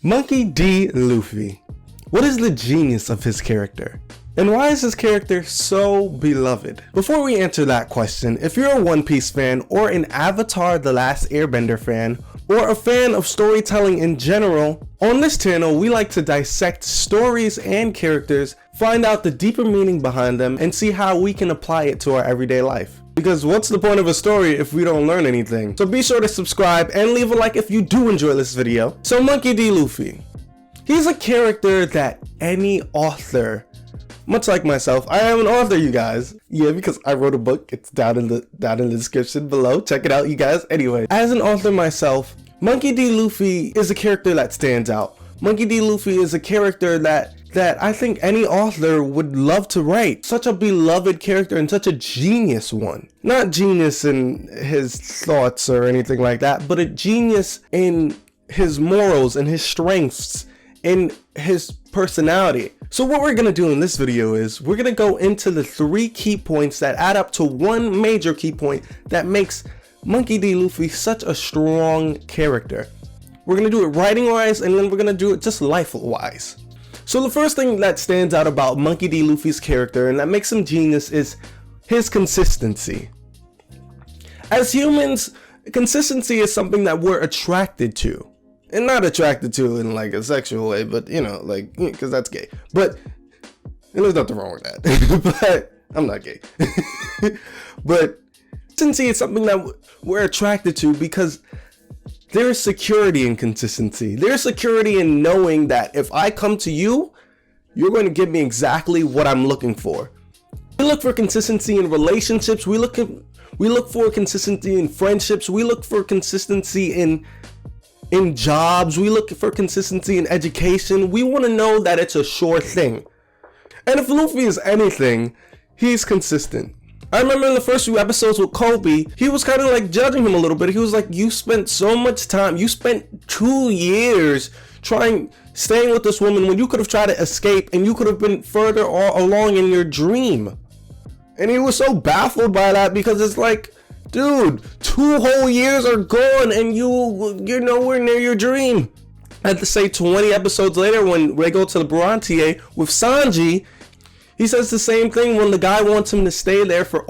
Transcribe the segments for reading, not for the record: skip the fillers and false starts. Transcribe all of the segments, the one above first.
Monkey D. Luffy. What is the genius of his character? And why is his character so beloved? Before we answer that question, if you're a One Piece fan or an Avatar: The Last Airbender fan, or a fan of storytelling in general, on this channel we like to dissect stories and characters, find out the deeper meaning behind them, and see how we can apply it to our everyday life. Because what's the point of a story if we don't learn anything? So be sure to subscribe and leave a like if you do enjoy this video. So Monkey D. Luffy. He's a character that any author, much like myself, I am an author, you guys. Yeah, because I wrote a book. It's down in the description below. Check it out, you guys. Anyway, as an author myself, Monkey D. Luffy is a character that stands out. Monkey D. Luffy is a character that I think any author would love to write. Such a beloved character and such a genius one. Not genius in his thoughts or anything like that, but a genius in his morals and his strengths, in his personality. So what we're gonna do in this video is we're gonna go into the 3 key points that add up to one major key point that makes Monkey D. Luffy such a strong character. We're gonna do it writing wise, and then we're gonna do it just life wise. So the first thing that stands out about Monkey D. Luffy's character and that makes him genius is his consistency. As humans, consistency is something that we're attracted to. And not attracted to in like a sexual way, but you know, like, because that's gay. But, and there's nothing wrong with that. But, I'm not gay. But, consistency is something that we're attracted to because there's security in consistency. There's security in knowing that if I come to you, you're going to give me exactly what I'm looking for. We look for consistency in relationships. We look for consistency in friendships. We look for consistency in jobs. We look for consistency in education. We want to know that it's a sure thing. And if Luffy is anything, he's consistent. I remember in the first few episodes with Kobe, he was kind of like judging him a little bit. He was like, you spent so much time, you spent 2 years staying with this woman when you could have tried to escape and you could have been further along in your dream. And he was so baffled by that because it's like, dude, 2 whole years are gone and you're nowhere near your dream. I had to say 20 episodes later when they go to the Brontier with Sanji, he says the same thing when the guy wants him to stay there for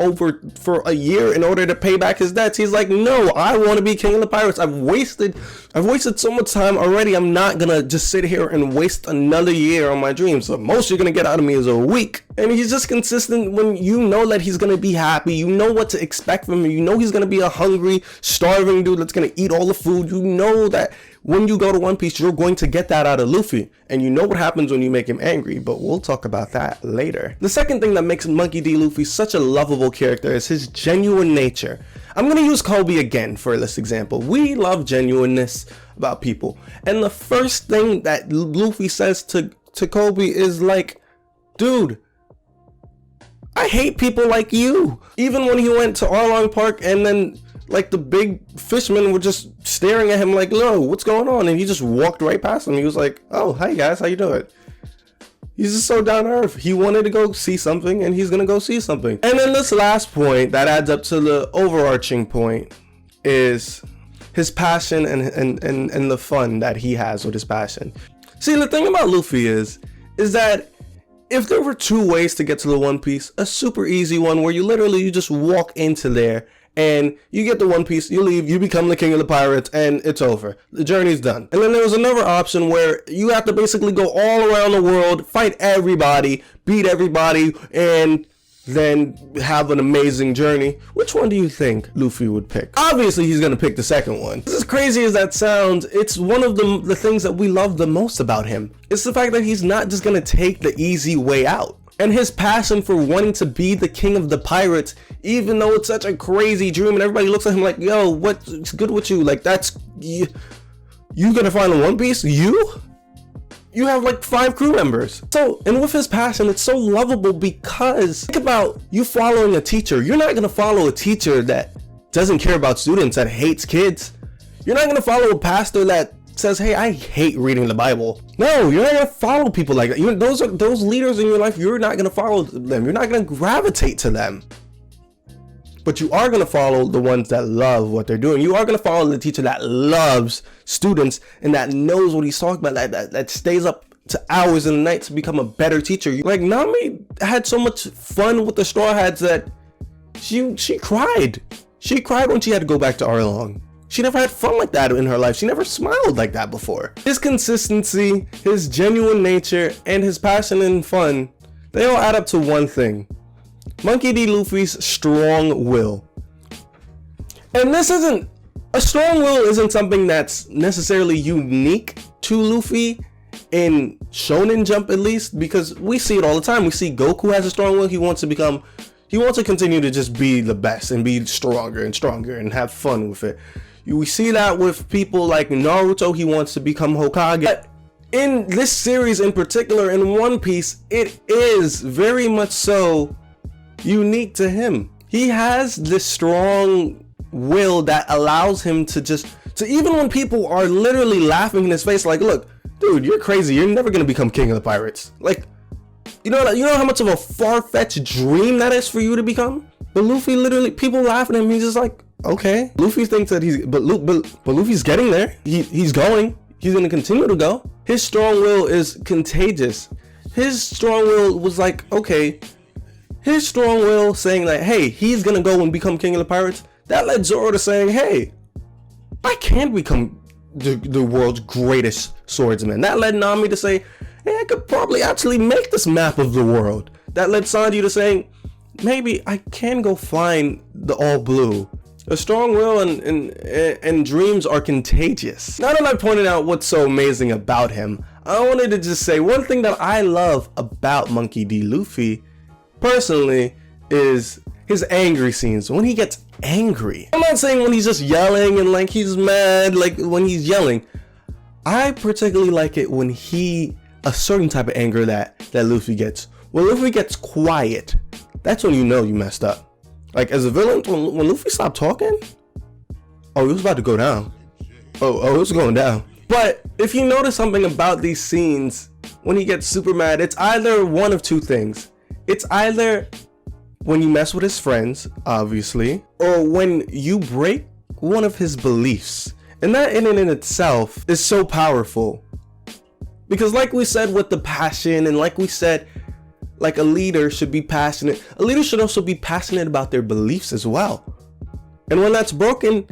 a year in order to pay back his debts. He's like, no, I want to be king of the pirates. I've wasted so much time already. I'm not gonna just sit here and waste another year on my dreams. The most you're gonna get out of me is a week. And he's just consistent when you know that he's gonna be happy. You know what to expect from him. You know he's gonna be a hungry, starving dude that's gonna eat all the food. You know that when you go to One Piece, you're going to get that out of Luffy. And you know what happens when you make him angry, but we'll talk about that later. The second thing that makes Monkey D. Luffy such a lovable character is his genuine nature. I'm gonna use Kobe again for this example. We love genuineness about people. And the first thing that Luffy says to Kobe is like, dude, I hate people like you. Even when he went to Arlong Park and then like the big fishermen were just staring at him like, no, what's going on? And he just walked right past them. He was like, oh, hi guys, how you doing? He's just so down to earth. He wanted to go see something and he's gonna go see something. And then this last point that adds up to the overarching point is his passion and the fun that he has with his passion. See, the thing about Luffy is that if there were 2 ways to get to the One Piece, a super easy one where you just walk into there and you get the One Piece, you leave, you become the king of the pirates, and it's over. The journey's done. And then there was another option where you have to basically go all around the world, fight everybody, beat everybody, and then have an amazing journey. Which one do you think Luffy would pick? Obviously, he's gonna pick the second one. As crazy as that sounds, it's one of the things that we love the most about him. It's the fact that he's not just gonna take the easy way out. And his passion for wanting to be the king of the pirates, even though it's such a crazy dream and everybody looks at him like, yo, what's good with you? Like, that's, you gonna find a One Piece? You have like 5 crew members. So, and with his passion, it's so lovable because think about you following a teacher. You're not gonna follow a teacher that doesn't care about students, that hates kids. You're not gonna follow a pastor that says, hey, I hate reading the Bible. No, you're not gonna follow people like that. Those leaders in your life, you're not gonna follow them. You're not gonna gravitate to them. but you are going to follow the ones that love what they're doing. You are going to follow the teacher that loves students and that knows what he's talking about, that stays up to hours in the night to become a better teacher. Like, Nami had so much fun with the Straw Hats that she cried. She cried when she had to go back to Arlong. She never had fun like that in her life. She never smiled like that before. His consistency, his genuine nature, and his passion and fun, they all add up to one thing: Monkey D. Luffy's strong will. And this isn't, a strong will isn't something that's necessarily unique to Luffy in Shonen Jump, at least, because we see it all the time. We see Goku has a strong will. He wants to continue to just be the best and be stronger and stronger and have fun with it. We see that with people like Naruto. He wants to become Hokage. But in this series in particular, in One Piece, it is very much so unique to him. He has this strong will that allows him to even when people are literally laughing in his face, like, look, dude, you're crazy. You're never going to become king of the pirates. Like, you know how much of a far-fetched dream that is for you to become? But Luffy, literally, people laughing at him. He's just like, okay. Luffy thinks that but Luffy's getting there. He's going. He's going to continue to go. His strong will is contagious. His strong will was like, okay. His strong will saying that, hey, he's going to go and become king of the pirates. That led Zoro to saying, hey, I can become the world's greatest swordsman. That led Nami to say, hey, I could probably actually make this map of the world. That led Sanji to saying, maybe I can go find the all blue. A strong will and dreams are contagious. Now that I pointed out what's so amazing about him, I wanted to just say one thing that I love about Monkey D. Luffy, personally, is his angry scenes. When he gets angry, I'm not saying when he's just yelling and like he's mad, like when he's yelling. I particularly like it when a certain type of anger that Luffy gets. When Luffy gets quiet, that's when you know you messed up. Like, as a villain, when Luffy stopped talking, oh, it was about to go down. Oh, it was going down. But if you notice something about these scenes, when he gets super mad, it's either one of two things. It's either when you mess with his friends, obviously, or when you break one of his beliefs. And that in and in itself is so powerful. Because like we said with the passion, and like we said, like a leader should be passionate. A leader should also be passionate about their beliefs as well. And when that's broken,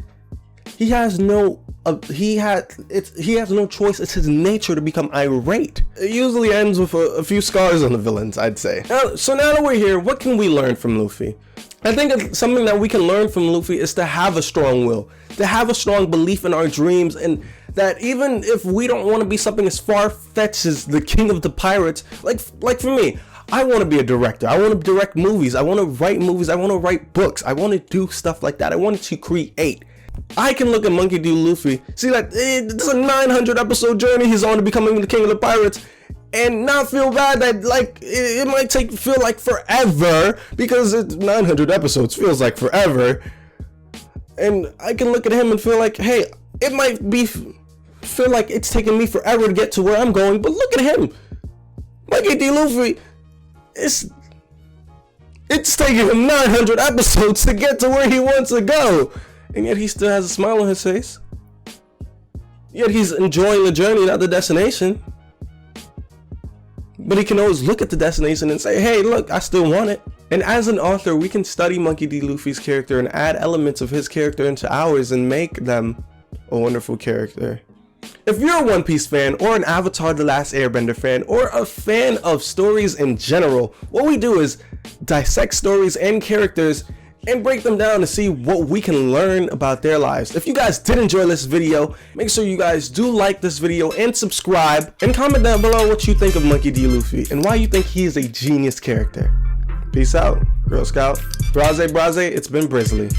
he has no choice. It's his nature to become irate. It usually ends with a few scars on the villains, I'd say. So now that we're here, what can we learn from Luffy? I think something that we can learn from Luffy is to have a strong will, to have a strong belief in our dreams, and that even if we don't want to be something as far-fetched as the king of the pirates, like for me, I want to be a director. I want to direct movies. I want to write movies. I want to write books. I want to do stuff like that. I want to create. I can look at Monkey D. Luffy, see that it's a 900 episode journey he's on to becoming the king of the pirates, and not feel bad that like it might feel like forever, because 900 episodes feels like forever. And I can look at him and feel like, hey, it might feel like it's taking me forever to get to where I'm going, but look at him, Monkey D. Luffy. It's taking him 900 episodes to get to where he wants to go, and yet he still has a smile on his face. Yet he's enjoying the journey, not the destination. But he can always look at the destination and say, hey, look, I still want it. And as an author, we can study Monkey D. Luffy's character and add elements of his character into ours and make them a wonderful character. If you're a One Piece fan, or an Avatar The Last Airbender fan, or a fan of stories in general, what we do is dissect stories and characters and break them down to see what we can learn about their lives. If you guys did enjoy this video, make sure you guys do like this video and subscribe, and comment down below what you think of Monkey D. Luffy and why you think he is a genius character. Peace out, Girl Scout. Braze, it's been Brizzly.